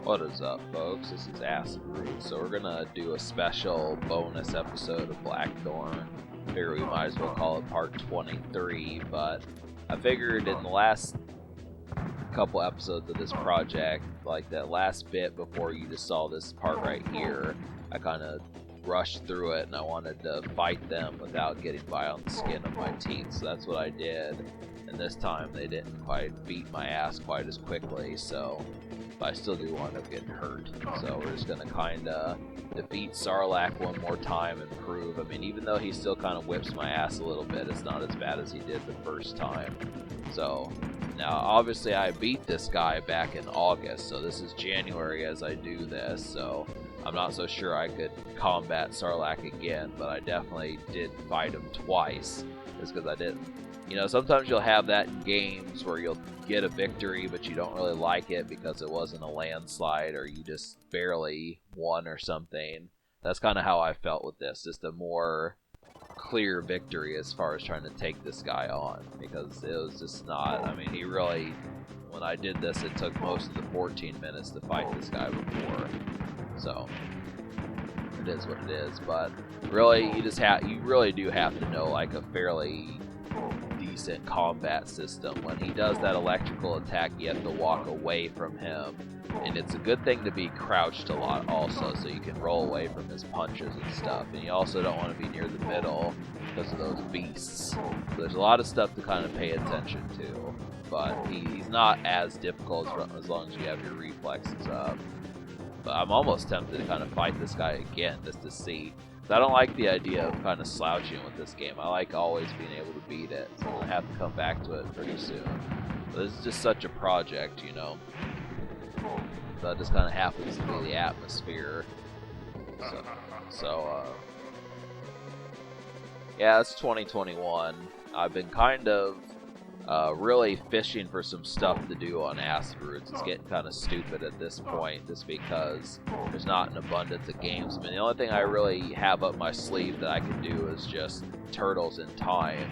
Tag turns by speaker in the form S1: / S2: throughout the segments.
S1: What is up, folks? This is Acid Root. So we're gonna do a special bonus episode of Blackthorne. Figure we might as well call it part 23, but I figured in the last couple episodes of this project, like that last bit before you just saw this part right here, I kind of rushed through it and I wanted to fight them without getting by on the skin of my teeth, so that's what I did. And this time they didn't quite beat my ass quite as quickly, so but I still do wind up getting hurt. So we're just gonna kinda defeat Sarlac one more time and prove, I mean, even though he still kind of whips my ass a little bit, it's not as bad as he did the first time. So now obviously I beat this guy back in August, so this is January as I do this, so I'm not so sure I could combat Sarlac again, but I definitely did fight him twice, just because I didn't. You know, sometimes you'll have that in games where you'll get a victory, but you don't really like it because it wasn't a landslide or you just barely won or something. That's kind of how I felt with this, just a more clear victory as far as trying to take this guy on, because it was just not, I mean, he really, when I did this, it took most of the 14 minutes to fight this guy before, so it is what it is. But really, you really do have to know like a fairly decent combat system. When he does that electrical attack, you have to walk away from him, and it's a good thing to be crouched a lot also, so you can roll away from his punches and stuff. And you also don't want to be near the middle because of those beasts. So there's a lot of stuff to kind of pay attention to, but he's not as difficult as long as you have your reflexes up. But I'm almost tempted to kind of fight this guy again just to see. I don't like the idea of kind of slouching with this game. I like always being able to beat it, so I'm going to have to come back to it pretty soon. But this is just such a project, you know. So it just kind of happens to be the atmosphere. Yeah, it's 2021. I've been kind of really fishing for some stuff to do on Acid Roots. It's getting kind of stupid at this point just because there's not an abundance of games. I mean, the only thing I really have up my sleeve that I can do is just Turtles in Time,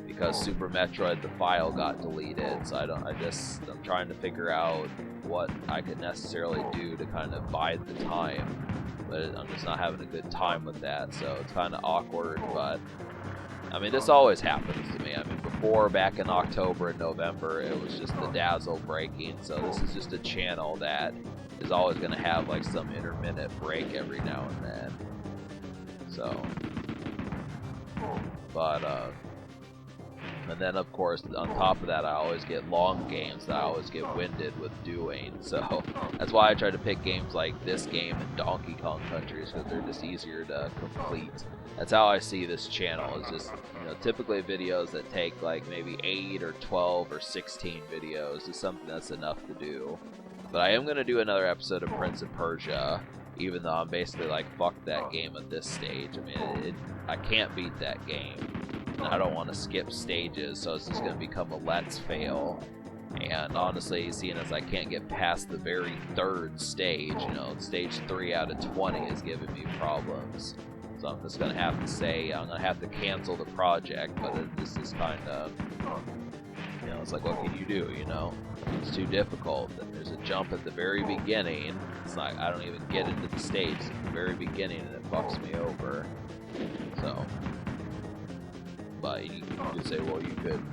S1: because Super Metroid the file got deleted, so I'm trying to figure out what I could necessarily do to kind of bide the time, but I'm just not having a good time with that, so it's kind of awkward. But I mean, this always happens to me. I mean, before, back in October and November, it was just the dazzle breaking, so this is just a channel that is always going to have like some intermittent break every now and then. So, but and then of course on top of that, I always get long games that I always get winded with doing, so that's why I try to pick games like this game and Donkey Kong Countries, because they're just easier to complete. That's how I see this channel, is just, you know, typically videos that take like maybe 8 or 12 or 16 videos is something that's enough to do. But I am going to do another episode of Prince of Persia, even though I'm basically like, fuck that game at this stage. I mean, I can't beat that game. I don't want to skip stages, so it's just going to become a let's fail. And honestly, seeing as I can't get past the very third stage, you know, stage 3 out of 20 is giving me problems. So I'm just going to have to say, I'm going to have to cancel the project, but this is kind of, you know, it's like, what can you do, you know? It's too difficult. And there's a jump at the very beginning. It's like, I don't even get into the stage at the very beginning, and it fucks me over. So, but you could say, well, you could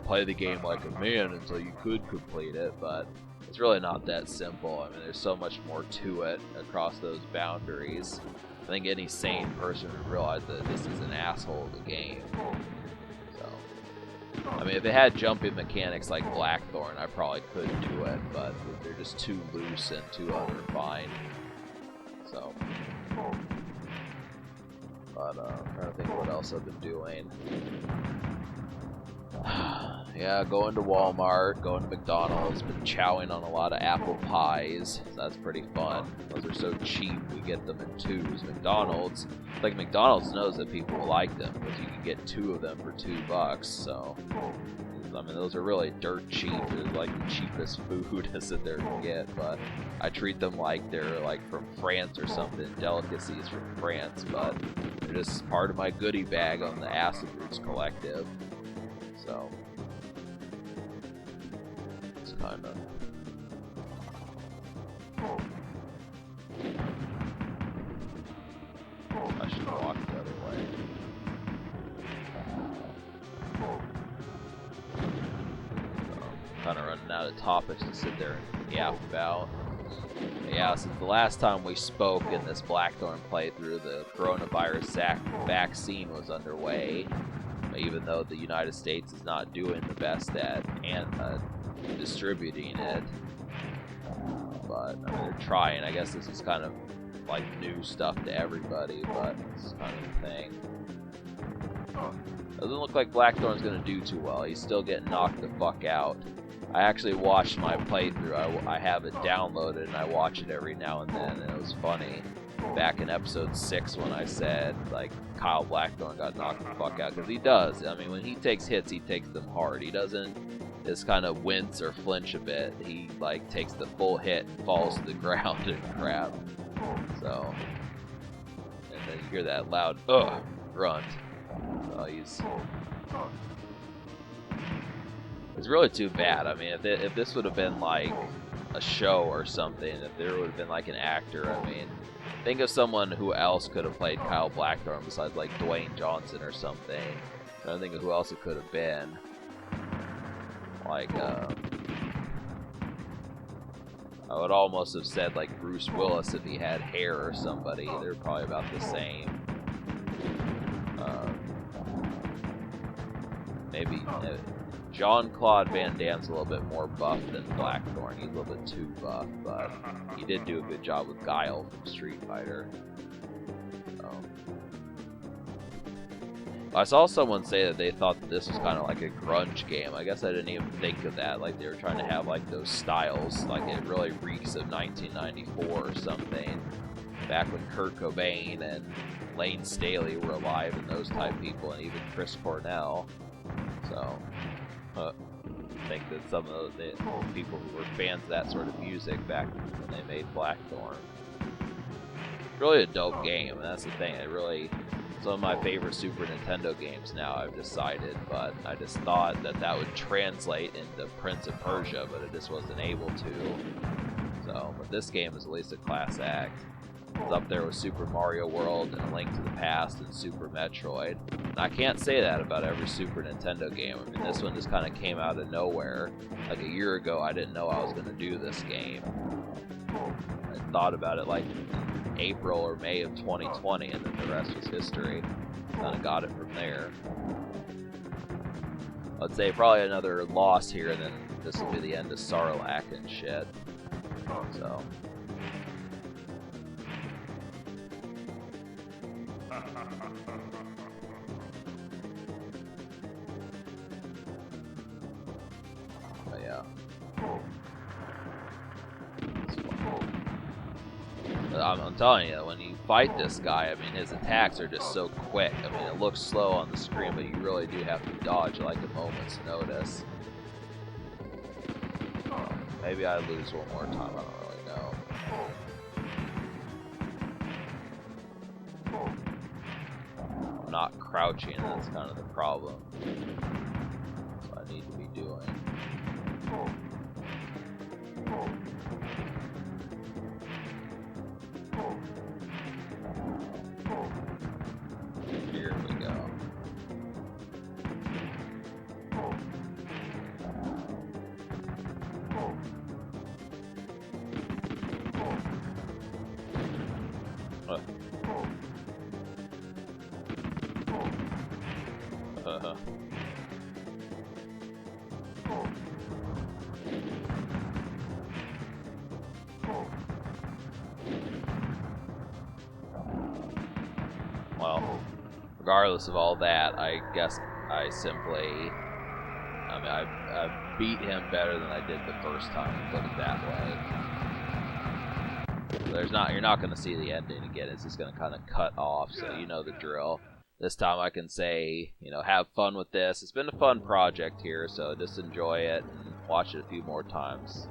S1: play the game like a man until you could complete it, but it's really not that simple. I mean, there's so much more to it across those boundaries. I think any sane person would realize that this is an asshole of a game. So, I mean, if it had jumping mechanics like Blackthorne, I probably could do it, but they're just too loose and too unrefined. So, but I'm trying to think what else I've been doing. Yeah, going to Walmart, going to McDonald's, been chowing on a lot of apple pies, so that's pretty fun. Those are so cheap, we get them in 2s. McDonald's, like McDonald's knows that people will like them, because you can get 2 of them for $2, so, I mean, those are really dirt cheap. They're like the cheapest food that there can get, but I treat them like they're like from France or something, delicacies from France, but they're just part of my goodie bag on the Acid Roots Collective, so. Kind of out of topics to sit there and yap about. But yeah, since the last time we spoke in this Blackthorne playthrough, the coronavirus vaccine was underway. Even though the United States is not doing the best at distributing it. But I mean, they're trying. I guess this is kind of like new stuff to everybody, but it's kind of a thing. Doesn't look like Blackthorne's gonna do too well. He's still getting knocked the fuck out. I actually watched my playthrough. I have it downloaded and I watch it every now and then, and it was funny. Back in episode 6 when I said, like, Kyle Blackthorne got knocked the fuck out, because he does. I mean, when he takes hits, he takes them hard. He doesn't just kind of wince or flinch a bit. He, like, takes the full hit and falls to the ground and crap. So, and then you hear that loud, ugh, grunt. So it's really too bad. I mean, if this would have been, like, a show or something, if there would have been, like, an actor, I mean, think of someone who else could have played Kyle Blackthorne besides, like, Dwayne Johnson or something. I don't think of who else it could have been. Like, I would almost have said, like, Bruce Willis if he had hair or somebody. They're probably about the same. Maybe Jean-Claude Van Damme's a little bit more buff than Blackthorne. He's a little bit too buff, but he did do a good job with Guile from Street Fighter. I saw someone say that they thought that this was kind of like a grunge game. I guess I didn't even think of that. Like, they were trying to have, like, those styles. Like, it really reeks of 1994 or something. Back when Kurt Cobain and Lane Staley were alive, and those type people, and even Chris Cornell. So, I think that some of the people who were fans of that sort of music back when they made Blackthorne. Really a dope game, and that's the thing. It really, it's one of my favorite Super Nintendo games now, I've decided, but I just thought that that would translate into Prince of Persia, but it just wasn't able to. So, but this game is at least a class act. It's up there with Super Mario World and A Link to the Past and Super Metroid. And I can't say that about every Super Nintendo game. I mean, this one just kind of came out of nowhere. Like a year ago, I didn't know I was going to do this game. I thought about it like in April or May of 2020, and then the rest was history. Kind of got it from there. I'd say probably another loss here, and then this will be the end of Sarlac and shit. So... But yeah. I'm telling you, when you fight this guy, I mean, his attacks are just so quick. I mean, it looks slow on the screen, but you really do have to dodge like a moment's notice. Maybe I lose one more time, I don't really know. I'm not crouching, that's kind of the problem. That's what I need to be doing. Here we go. Well, regardless of all that, I guess I simply, I mean, I beat him better than I did the first time, put it that way. You're not going to see the ending again. It's just going to kind of cut off, so you know the drill. This time I can say, you know, have fun with this. It's been a fun project here, so just enjoy it and watch it a few more times.